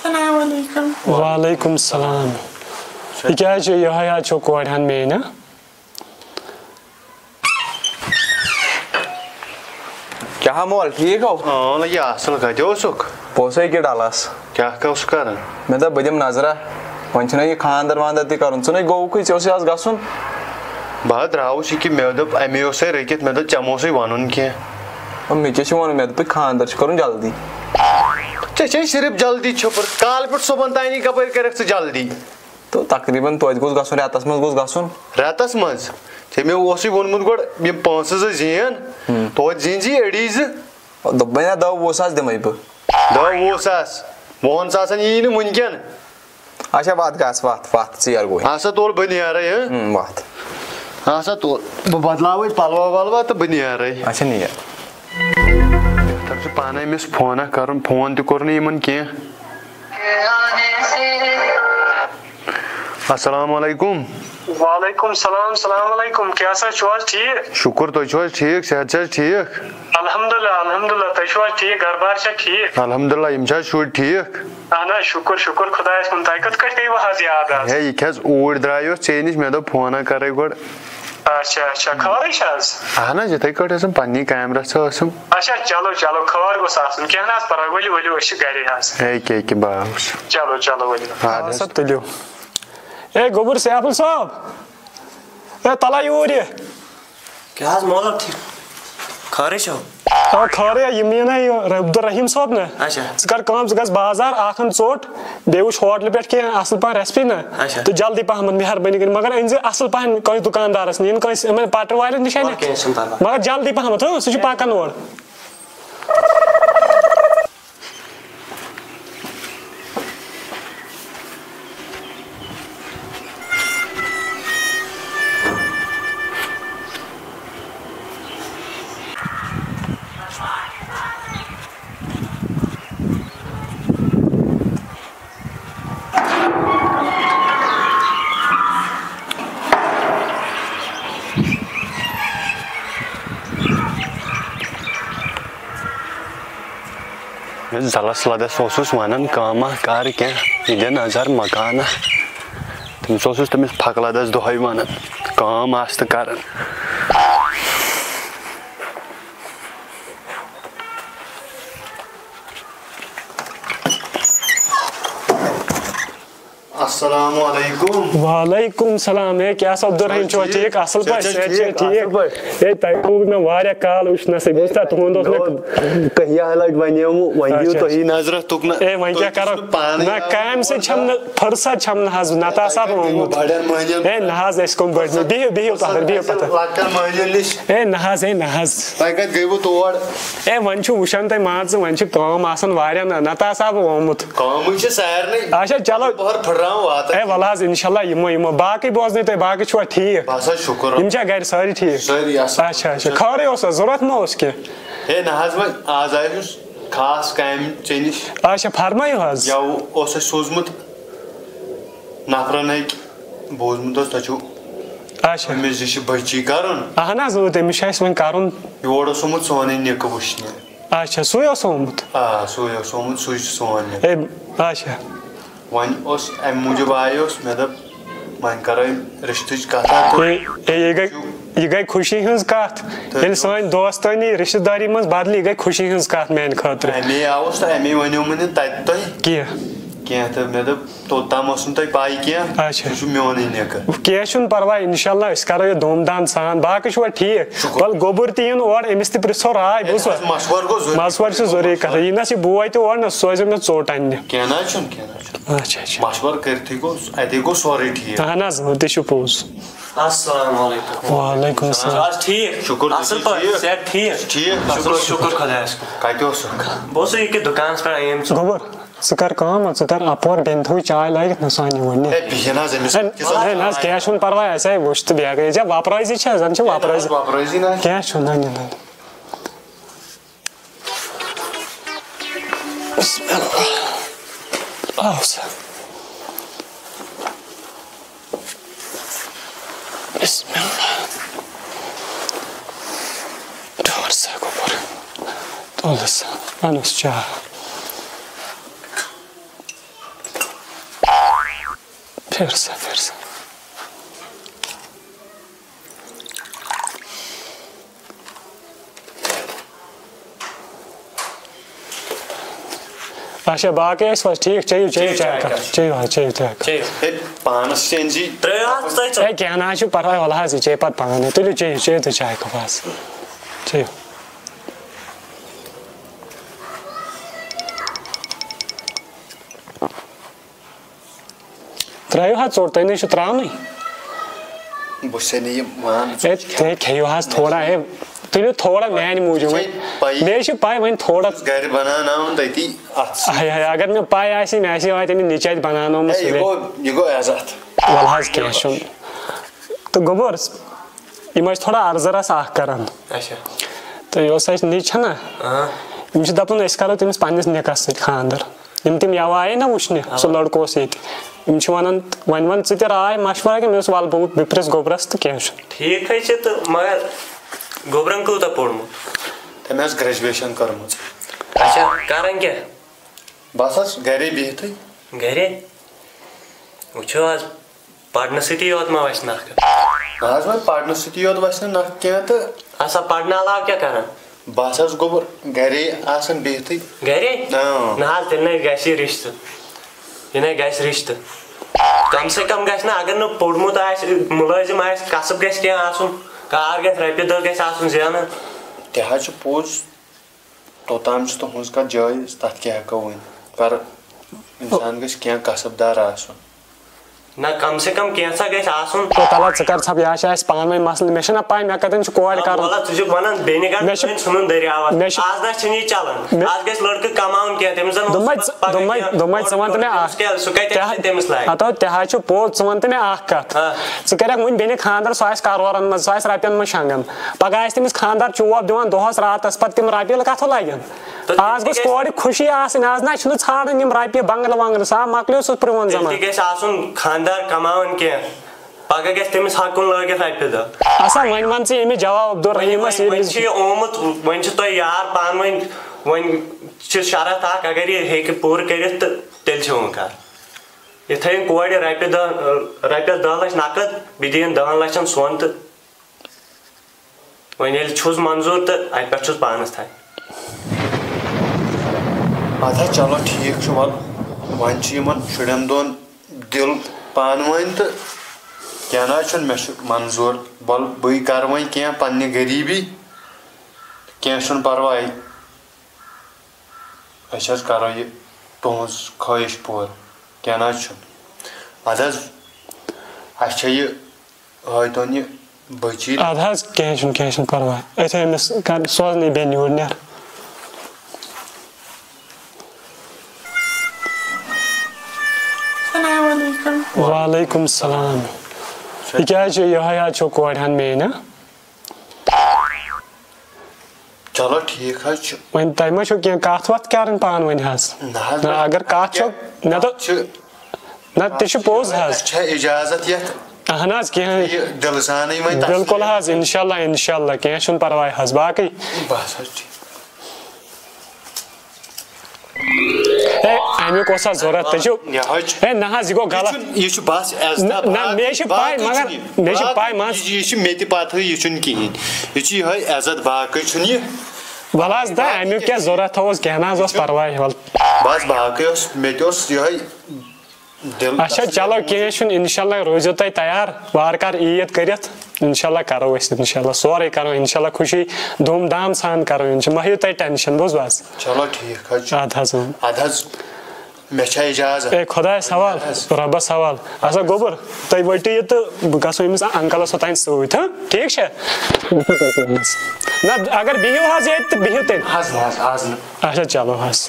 السلام علیکم. وعلیکم السلام. یہ کیا یہ چھو کوڑ میں نا کیا مول ٹھیک ہو؟ ہاں یہ اصل کتہ اوسک پوسے کی ڈالس کیا کس کران میں دپ بہٕ دِمہٕ نظرہ وۄنۍ چھُنہ یہِ خاندر واندر تہِ کرُن ژٕ نَے گوٚوُکھٕے ژےٚ اوسُے آز گژھُن بہٕ درٛاوُس یہِ کہِ مےٚ دوٚپ اَمے اوسے رٔکِتھ مےٚ دوٚپ ژےٚ موسٕے وَنُن کینٛہہ مےٚ کیٛاہ چھُ وَنُن مےٚ دوٚپُے خاندر چھُ کرُن جلدی ژےٚ چھے صرف جلدی چھُپر کالہٕ پٮ۪ٹھ صُبحن تانی کپٲرۍ کٔرِکھ ژٕ جلدی تہٕ تقریٖباً توتہِ گوٚژھ گژھُن رٮ۪تس منٛز گوٚژھ گژھُن رٮ۪تس منٛز ژےٚ مےٚ اوسُے ووٚنمُت گۄڈٕ یِم پونٛسہٕ زٕ زین توتہِ زیٖنۍ زِ أڑی زٕ دوٚپمَے نا 10-20 ساس دِمَے بہٕ 10-20 ساس 20 ساسن یی نہٕ وٕنکٮ۪ن اچھا وَتھ گژھ وَتھ ژیر گوٚو ہسا تُل بہٕ نیرے وَتھ ہسا تُل بہٕ بدلاوے پلوا ولوا تہٕ بہٕ نیرے اچھا نیر تَتھ چھُ پانے أمِس فونہ کرُن فون تہِ کوٚر نہٕ یِمن کینٛہہ السلام علیکم وعلیکم السلام السلام علیکم کیا سا چھو حظ ٹھیک شُکُر تُہۍ چھِو حظ ٹھیٖک صحت چھِ حظ ٹھیٖک الحمدُاللہ تُہۍ چھِو حظ ٹھیک گھر بار چھا ٹھیک الحمدُاللہ یِم چھِ حظ شُرۍ ٹھیٖک اہن حظ شُکُر شُکُر خۄدایس کُن تۄہہِ کِتھ کٲٹھۍ پیٚوٕ حظ یاد حظ ہے یہِ کیٛاہ حظ اوٗرۍ درٛایوس ژےٚ نِش مےٚ دوٚپ فونہ کرے گۄڈٕ اچھا اچھا خٲرٕے چھِ حظ اہن حظ یِتھٕے کٲٹھۍ ٲسٕم پننی کامہِ رژھا ٲسٕم اچھا چلو چلو خٲر گوٚژھ آسُن کینٛہہ نہ حظ پرواے ؤلِو ؤلِو أسۍ چھِ گرے حظ ہے کیٛاہ بہٕ آوُس چلو چلو ؤلِو سا تُلِو اے گوٚبُر سیفُل صٲب اے تلا یوٗرۍ یہِ کیٛاہ حظ مولوٗم ٹھیٖک خٲرٕے چھو آ خٲرٕے یِم یِن یہِ عبدالرحیٖم صٲب نا اچھا ژٕ کر کٲم ژٕ گژھ بازار اکھ اَن ژوٚٹ بیٚیہِ وٕچھ ہوٹلہٕ پٮ۪ٹھ کینٛہہ اصٕل پہم ریسپی نا اچھا تہٕ جلدی پہمتھ مہربٲنی کٔرِتھ مگر أنۍ زِ اصٕل پہم کٲنٛسہِ دُکاندارس نِنۍ کٲنٛسہِ یِمن پٹرٕ والٮ۪ن نِش اَنہِ مگر جلدی پہمتھ سُہ چھُ پکان اورٕ زلس لدس اوسُس ونان کٲمہ کر کینٛہہ یہِ دِ نظر مکانہ تٔمِس اوسُس تٔمِس پھکہٕ لدس دۄہے ونان کٲم آس تہٕ کران السلام علیکم وعلیکم السلام ہے کیا عبدالرحیٖم چھُوا ٹھیٖک اصٕل پٲٹھۍ صحت چھا ٹھیٖک ہے تۄہہِ گوٚو مےٚ واریاہ کال وٕچھنسٕے بوٗزتھا تُہُنٛد اوس مےٚ کہیا لگہِ وَنیومُ وۄنۍ دِیِو تُہی نظرہ تُکنہٕ ہے وۄنۍ کیٛاہ کرو نہ کامہِ سۭتۍ چھَم نہٕ فٕرست چھَم نہٕ حظ نتہٕ آسہٕ ہا بہٕ آمُت ہے نہ حظ أسۍ کٕم بٔڑۍ بِہِو بِہِو پتہٕ بِہِو پتہٕ ہے نہ حظ ہے نہ حظ تۄہہِ کتہِ گٔیوٕ تور ہے وۄنۍ چھُ وٕچھان تُہۍ مان ژٕ وۄنۍ چھِ کٲم آسان واریاہ نتہٕ آسہٕ ہا بہٕ آمُت کٲمٕے چھِ سارنٕے اچھا چلو پھٕٹراوُن واتان ہے وَلہٕ حظ اِنشاء اللہ یِمو باقٕے بوزنٲیِو تُہۍ باقٕے چھُوا ٹھیٖک بس حظ شُکُر یِم چھا گرِ سٲری ٹھیٖک سٲری اصٕل اچھا اچھا خٲرٕے اوسا ضوٚرتھ ما اوس کینٛہہ ہے نہ حظ وۄنۍ آز آیوس خاص کامہِ ژےٚ نِش اچھا فرمٲیِو حظ یَوٕ اوس اَسہِ سوٗزمُت نفرن أکۍ بوٗزمُت اوس تۄہہِ چھُو اچھا أمِس زِ چھِ بٔچی کرُن اہن حظ تٔمِس چھُ اَسہِ وۄنۍ کرُن یور اوس آمُت سونُے نِکہٕ وٕچھنہِ اچھا سُے اوس آمُت آ سُے اوس آمُت سُے چھُ سون نِکہٕ ہے اچھا وۄنۍ اوس اَمہِ موٗجوٗب آیوس مےٚ دوٚپ وۄنۍ کرو رِشتٕچ کتھا یہِ گٔے خوشی ہٕنٛز کتھ ییٚلہِ سٲنۍ دوستٲنی رشتہٕ دٲری منٛز بدلہِ یہِ گٔے خوشی ہٕنٛز کتھ میانہِ خٲطرٕ اَمے آوُس تہٕ اَمے ؤنیومُ نہٕ تتہِ تۄہہِ کینٛہہ تہٕ مےٚ دوٚپ توٚتام ٲس نہٕ تۄہہِ پاے کینٛہہ سُہ چھُ میونٕے نِکہٕ کینٛہہ چھُنہٕ پرواے انشاء اللہ أسۍ کرو یہِ دوٗم دام سان باقٕے چھُوا ٹھیٖک وَلہٕ گوٚبُر تہِ یِن اور أمِس تہِ پرژھو راے بوٗزوا مشور چھُ ضروٗری کتھ یِنس یہِ بوے تہِ اور نہ سُہ سوزیو مےٚ ژوٚٹ اننہِ کینٛہہ نہ حظ چھُنہٕ کینٛہہ نہ حظ چھُنہٕ اچھا اچھا مشور کٔرتھٕے گوٚو اتے گوٚو سورُے ٹھیٖک اہن حظ تہِ چھُ پوٚز السلام علیکم وعلیکم السلام ٹھیٖک شُکُر اصٕل پٲٹھۍ صحت ٹھیٖک ٹھیٖک شُکُر خۄدایس کُن کتہِ اوسُکھ بہٕ اوسُس ییٚکیٛاہ دُکانس پٮ۪ٹھ أمۍ ژٕ گوٚبُر ژٕ کر کٲم ژٕ کر اپور بیٚنہِ تھوٚوٕے چاے لٲگِتھ نہ سانہِ وٕنہِ ہے بِہِن حظ أمِس ہے نہ حظ کینٛہہ چھُنہٕ پرواے اَسے وٕچھ تہٕ بیٚیہِ گٔے ژےٚ وۄپرٲیزی چھےٚ زن چھِ وۄپرٲیزی نہ کینٛہہ چھُنہٕ ننہِ ننہِ آو سا بسم اللہ ڈور سا گوٚبُر تُل سا اَنُس چاے پھر سا اچھا باقی ٲسۍ بس ٹھیٖک چیٚیِو پانس چینجی ہے کینٛہہ نہ حظ چھُ پرواے وَلہٕ حظ یہِ چیٚیہِ پتہٕ پانے تُلِو چیٚیِو تُہۍ چاے کپ حظ چیٚیِو ترٛٲیِو حظ ژوٚٹ تُہۍ نَے چھُو ترٛاونٕے تُہۍ کھیٚیِو حظ تھوڑا ہے تُلِو تھوڑا میانہِ موٗجوٗب مےٚ چھِ پاے وۄنۍ تھوڑا اگر مےٚ پاے آسہِ مےٚ آسہِ وۄنۍ تٔمِس نِچہِ اَتہِ بناونومُت وَلہٕ حظ کینٛہہ چھُنہٕ تہٕ گوٚبُر یِم ٲسۍ تھوڑا عرضہٕ رژھ اکھ کران تہٕ یۄس اَسہِ نِچ چھےٚ نہ یِم چھِ دَپان أسۍ کرو تٔمِس پننِس نِکَس سۭتۍ خانٛدر یِم تِم یَوٕ آیے نہ وٕچھنہِ سُہ لڑکہٕ اوس ییٚتہِ یِم چھِ وَنان وۄنۍ وَن ژٕ تہِ راے مشورا کہِ مےٚ اوس وَلہٕ بہٕ پِرٛژھ گوٚبرَس تہٕ کینٛہہ چھُنہٕ ٹھیٖک حظ چھِ تہٕ مگر گوٚبرَن کوٗتاہ پوٚرمُت تٔمۍ ٲس گریجویشن کٔرمٕژ اچھا کران کیٛاہ بس حظ گرے بِہتھٕے گرے وٕچھو حظ پرنہٕ سۭتی یوت ما وَسہِ نکھٕ نہ حظ وۄنۍ پرنہٕ سۭتی یوت وَسہِ نہٕ نکھٕ کینٛہہ تہٕ اَسا پرنہٕ علاوٕ کیٛاہ کران بس حظ گوٚبُر گرے آسان بِہتھٕے گرے نہ حظ تیٚلہِ نَے گژھِ یہِ رِشتہٕ یہِ نَے گژھِ رِشتہٕ کم سے کم گژھِ نہٕ اگر نہٕ پوٚرمُت آسہِ مُلٲزِم آسہِ کسب گژھِ کینٛہہ آسُن کار گژھِ رۄپیہِ دہ گژھِ آسُن زینان تہِ حظ چھُ پوٚز توٚتام چھِ تُہنٛز کتھ جٲیِز تتھ کیٛاہ ہٮ۪کو ؤنِتھ پر انسان گژھِ کینٛہہ کسب دار آسُن نہ کم سے کم کینٛژھا گژھِ آسُن تلا ژٕ کر ژھپ یہِ چھِ اَسہِ پانہٕ ؤنۍ مسلہٕ مےٚ چھِنہ پاے مےٚ کتٮ۪ن چھُ کورِ کرُن ژٕ چھُکھ ونان بیٚنہِ گژھِ ژھٕنُن دٔریاوس آز نہ چھُنہٕ یہِ چلان آز گژھِ لڑکہٕ کماوُن کینٛہہ تٔمِس زن دوٚپمَے ژٕ وَن تہٕ مےٚ اکھ سُہ کتہِ تٔمِس لایق ہتو تہِ حظ چھُ پوٚز ژٕ وَن تہٕ مےٚ اکھ کتھ ژٕ کَرکھ وٕنہِ بیٚنہِ خانٛدر سُہ آسہِ کرورن منٛز سُہ آسہِ رۄپین منٛز شۄنٛگان پگہہ آسہِ تٔمِس خانٛدار چوب دِوان دۄہس راتس پتہٕ تِم رۄپیہِ کتھٕ لگن آز گٔژھ کورِ خوشی آسٕنۍ آز نہ چھُنہٕ ژھانڈان یِم رۄپیہِ بنگلہٕ ونگلہٕ سا مۄکلیو سُہ پرٛون زمانہٕ گژھِ آسُن خانٛدار کماوان کینٛہہ پگہہ گژھِ تٔمِس ہکُن لٲگِتھ رۄپیہِ دہ اَسا وۄنۍ وَن ژٕ أمِس جواب عبدالرحیٖمس وۄنۍ چھُ یہِ آمُت وۄنۍ چھُ تۄہہِ یار پانہٕ ؤنۍ وۄنۍ چھِ شرط اکھ اگر یہِ ہیٚکہِ پوٗرٕ کٔرِتھ تہٕ تیٚلہِ چھِ وۄنۍ کَتھ یہِ تھٲیِن کورِ رۄپیَس 10 لچھ نقد بیٚیہِ دِیِن 10 لچھن سۄن تہٕ وۄنۍ ییٚلہِ چھُس منظوٗر تہٕ اَتہِ پٮ۪ٹھ چھُس پانس تانۍ اَدٕ حظ چلو ٹھیٖک چھُ وَلہٕ وۄنۍ چھُ یِمن شُرٮ۪ن دۄن دِل پانہٕ ؤنۍ تہٕ کینٛہہ نہ حظ چھُنہٕ مےٚ چھُ منظوٗر وَلہٕ بٕے کرٕ وۄنۍ کینٛہہ پننہِ غریٖبی کینٛہہ چھُنہٕ پرواے أسۍ حظ کرو یہِ تُہنٛز خٲہِش پوٗرٕ کینٛہہ نہ حظ چھُنہٕ اَدٕ حظ اَسہِ چھےٚ یہِ ہٲیتون یہِ بٔچی اَدٕ حظ کینٛہہ چھُنہٕ پرواے أسۍ أمِس سوزنٕے بیٚنہِ یوٗرۍ نیر وعلیکُم السلام یہِ کیٛازِ چھُ یِہوے حظ چھو کورِ ہن میٲنۍ چلو ٹھیٖک حظ چھُ وۄنۍ تۄہہِ ما چھو کینٛہہ کتھ وتھ کرٕنۍ پانہٕ ؤنۍ حظ نہ اگر کتھ چھو مےٚ دوٚپ نہ تہِ چھُ پوٚز حظ چھا اِجازت یتھ اہن حظ کینٛہہ دِلہٕ سانٕے وۄنۍ بِلکُل حظ انشاء اللہ کینٛہہ چھُنہٕ پرواے حظ باقٕے بس حظ ٹھیٖک ہے امیُک اوس حظ ضروٗرت تُہۍ چھِو ہے نہ حظ یہِ گوٚو غلط یہِ چھُ بس نہ مےٚ چھِ پاے مگر مےٚ چھِ پاے مان ژٕ یہِ چھُ مےٚ تہِ پتہٕ یہِ چھُنہٕ کِہینۍ یہِ چھُ یِہوے عزت باقٕے چھُنہٕ یہِ وَلہٕ حظ دَ امیُک کیٛاہ ضروٗرت اوس کینٛہہ نہ حظ اوس پرواے وَلہٕ بس باقٕے اوس مےٚ تہِ اوس یِہوے دِل اچھا چلو کینٛہہ چھُنہٕ انشاء اللہ روٗزِو تُہۍ تیار وارٕ کارٕ عیٖد کٔرِتھ انشاء اللہ کرو أسۍ انشاء اللہ سورُے کرو انشاء اللہ خوشی دوٗم دام سان کرو انشاء اللہ مہ ہیٚیِو تُہۍ ٹٮ۪نشن بوٗزوٕ حظ چلو ٹھیٖک حظ چھُ اَدٕ حظ مےٚ چھا اِجازت ہے خۄدایس حوال رۄبس حوال اچھا گوٚبُر تُہۍ ؤٹِو یہِ تہٕ بہٕ گژھو أمِس انکلس اوٚتانۍ سۭتۍ ٹھیٖک چھا نہ اگر بِہِو حظ ییٚتہِ تہٕ بِہِو تیٚلہِ اچھا چلو حظ